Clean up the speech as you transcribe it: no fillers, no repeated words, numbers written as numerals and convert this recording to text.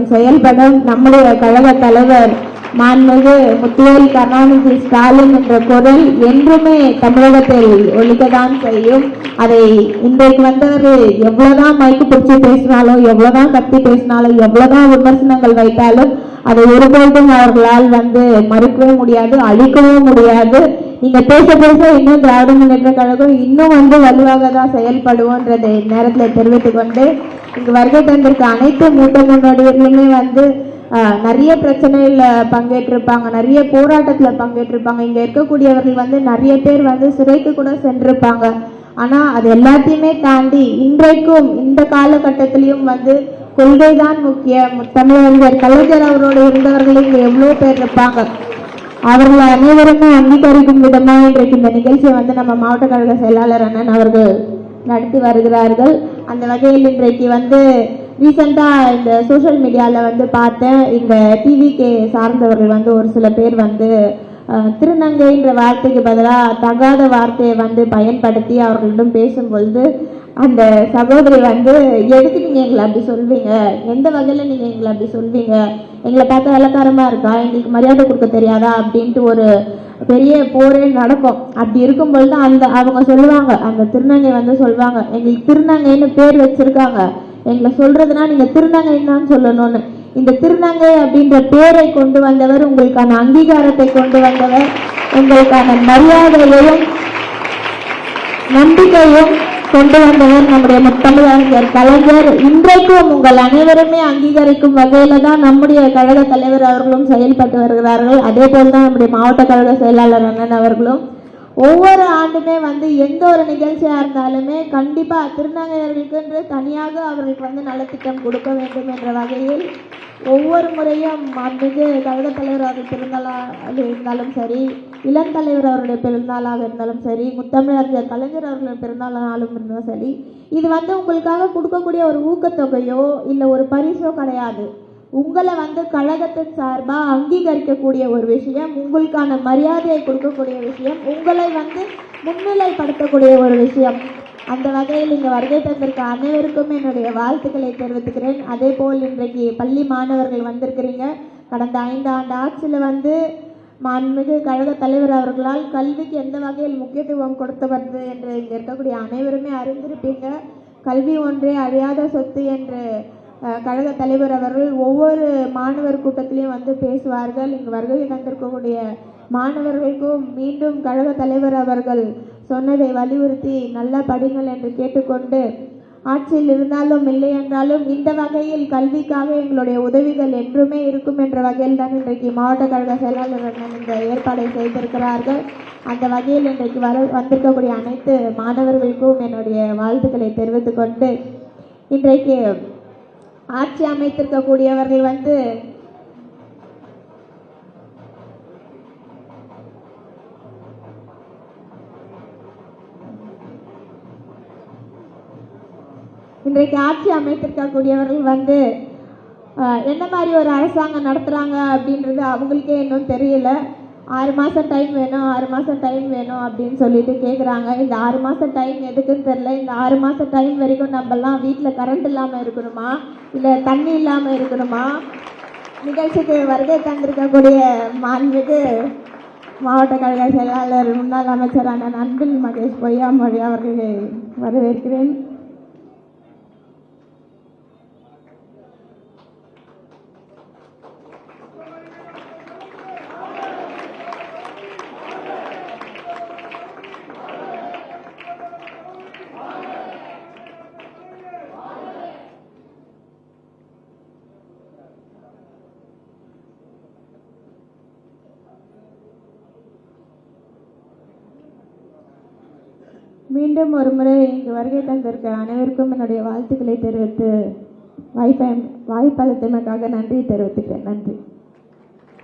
அவர்கள் செயல்படும் நம்முடைய கழக தலைவர் மாண்புமிகு முத்துவேல் கருணாநிதி ஸ்டாலின் என்ற குரல் என்றுமே தமிழகத்தில் ஒலிக்கத்தான் செய்யும். அதை இன்றைக்கு வந்தவர் எவ்வளவுதான் மைக்கு பிடிச்சி பேசினாலும், எவ்வளவுதான் கத்தி பேசினாலும், எவ்வளவுதான் விமர்சனங்கள் வைத்தாலும் அதை ஒருபோதும் அவர்களால் மறுக்கவும் முடியாது, அழிக்கவும் முடியாது. நீங்க பேச பேச இன்னும் திராவிட முன்னேற்ற கழகம் இன்னும் வலுவாக தான் செயல்படுவோன்றதை நேரத்தில் தெரிவித்துக் கொண்டு, இங்கு வருகை தந்திருக்க அனைத்து மூத்த முன்னோடிகளுமே நிறைய பிரச்சனையில பங்கேற்றிருப்பாங்க, நிறைய போராட்டத்துல பங்கேற்றிருப்பாங்க. இங்க இருக்கக்கூடியவர்கள் நிறைய பேர் சிறைக்கு கூட சென்றிருப்பாங்க. ஆனா அது எல்லாத்தையுமே தாண்டி இன்றைக்கும் இந்த காலகட்டத்திலையும் கொள்கைதான் முக்கியம். தமிழறிஞர் கலைஞர் அவரோடு இருந்தவர்கள் இங்க எவ்வளவு பேர் இருப்பாங்க. அவர்கள் அனைவருமே அங்கீகரிக்கும் விதமா இன்றைக்கு இந்த நிகழ்ச்சியை நம்ம மாவட்ட கழக செயலாளர் அண்ணன் அவர்கள் நடத்தி வருகிறார்கள். அந்த வகையில் இன்றைக்கு ரீசெண்டா இந்த சோசியல் மீடியால பார்த்தேன், இந்த டிவிகே சார்ந்தவர்கள் ஒரு சில பேர் திருநங்கைன்ற வார்த்தைக்கு பதிலாக தகாத வார்த்தையை பயன்படுத்தி அவர்களிடம் பேசும்பொழுது அந்த சகோதரி எதுக்கு நீங்க எங்களை அப்படி சொல்வீங்க, எந்த வகையில நீங்க எங்களை அப்படி சொல்வீங்க, எங்களை பார்த்தா இலக்காரமா இருக்கா, எங்களுக்கு மரியாதை கொடுக்க தெரியாதா அப்படின்ட்டு ஒரு பெரிய போரே நடக்கும். அப்படி இருக்கும் பொழுது அவங்க சொல்லுவாங்க, அந்த திருநங்கை சொல்லுவாங்க, எங்களுக்கு திருநங்கைன்னு பேர் வச்சிருக்காங்க, எங்களை சொல்றதுன்னா நீங்க திருநங்கைன்னு தான் சொல்லணும்னு. இந்த திருநங்கை அப்படின்ற பேரை கொண்டு வந்தவர், உங்களுக்கான அங்கீகாரத்தை கொண்டு வந்தவர், உங்களுக்கான மரியாதையையும் நம்பிக்கையும் கொண்டு வந்தவர் நம்முடைய முத்தமிழறிஞர் கலைஞர். இன்றைக்கும் உங்கள் அனைவருமே அங்கீகரிக்கும் வகையில தான் நம்முடைய கழக தலைவர் அவர்களும் செயல்பட்டு வருகிறார்கள். அதே போல்தான் நம்முடைய மாவட்ட கழக செயலாளர் அண்ணன் அவர்களும் ஒவ்வொரு ஆண்டுமே எந்த ஒரு நிகழ்ச்சியா இருந்தாலுமே கண்டிப்பா திருநங்கையர்களுக்கு என்று தனியாக அவர்களுக்கு நலத்திட்டம் கொடுக்க வேண்டும் என்ற வகையில் ஒவ்வொரு முறையும் மாண்புமிகு கழக தலைவர் அவர்கள் பிறந்தநாளாக இருந்தாலும் சரி, இளம் தலைவர் அவருடைய பிறந்தநாளாக இருந்தாலும் சரி, முத்தமிழறிஞர் கலைஞர் அவர்களுடைய பிறந்தநாளும் இருந்தாலும் சரி, இது உங்களுக்காக கொடுக்கக்கூடிய ஒரு ஊக்கத்தொகையோ இல்லை ஒரு பரிசோ கிடையாது. உங்களை கழகத்தின் சார்பா அங்கீகரிக்கக்கூடிய ஒரு விஷயம், உங்களுக்கான மரியாதையை கொடுக்கக்கூடிய விஷயம், உங்களை முன்னிலைப்படுத்தக்கூடிய ஒரு விஷயம். அந்த வகையில் இங்கே வருகை தந்திருக்க அனைவருக்கும் என்னுடைய வாழ்த்துக்களை தெரிவித்துக்கிறேன். அதே போல் இன்றைக்கு பள்ளி மாணவர்கள் வந்திருக்கிறீங்க. கடந்த 5 ஆண்டு ஆட்சியில் மாண்புமிகு கழக தலைவர் அவர்களால் கல்விக்கு எந்த வகையில் முக்கியத்துவம் கொடுத்து வருது என்று இங்கே இருக்கக்கூடிய அனைவருமே அறிந்திருப்பீங்க. கல்வி ஒன்றே அழியாத சொத்து என்று கழக தலைவர் அவர்கள் ஒவ்வொரு மாணவர் கூட்டத்திலையும் பேசுவார்கள். இங்கு வருகை தந்திருக்கக்கூடிய மாணவர்களுக்கும் மீண்டும் கழக தலைவர் அவர்கள் சொன்னதை வலியுறுத்தி நல்லா படிங்கள் என்று கேட்டுக்கொண்டு, ஆட்சியில் இருந்தாலும் இல்லை என்றாலும் இந்த வகையில் கல்விக்காக எங்களுடைய உதவிகள் என்றுமே இருக்கும் என்ற வகையில் தான் இன்றைக்கு மாவட்ட கழக செயலாளர் இந்த ஏற்பாடை செய்திருக்கிறார்கள். அந்த வகையில் இன்றைக்கு வந்திருக்கக்கூடிய அனைத்து மாணவர்களுக்கும் என்னுடைய வாழ்த்துக்களை தெரிவித்துக் கொண்டு, இன்றைக்கு ஆட்சி அமைத்திருக்கக்கூடியவர்கள் இன்றைக்கு ஆட்சி அமைத்திருக்கக்கூடியவர்கள் என்ன மாதிரி ஒரு அரசாங்கம் நடத்துகிறாங்க அப்படின்றது அவங்களுக்கே இன்னும் தெரியல. 6 மாதம் டைம் வேணும், 6 மாதம் டைம் வேணும் அப்படின்னு சொல்லிட்டு கேட்குறாங்க. இந்த 6 மாதம் டைம் எதுக்குன்னு தெரியல. இந்த 6 மாதம் டைம் வரைக்கும் நம்மலாம் வீட்டில் கரண்ட் இல்லாமல் இருக்கணுமா, இல்லை தண்ணி இல்லாமல் இருக்கணுமா? நிகழ்ச்சிக்கு வருகை தந்திருக்கக்கூடிய மாண்புமிகு மாவட்ட கழக செயலாளர் முன்னாள் அமைச்சரான அன்பில் மகேஷ் பொய்யாமொழி அவர்களை வரவேற்கிறேன். மீண்டும் ஒரு முறை இங்கு வருகை தந்திருக்க அனைவருக்கும் என்னுடைய வாழ்த்துக்களை தெரிவித்து வாய்ப்பளித்தமைக்காக நன்றி தெரிவித்துக்கிறேன். நன்றி.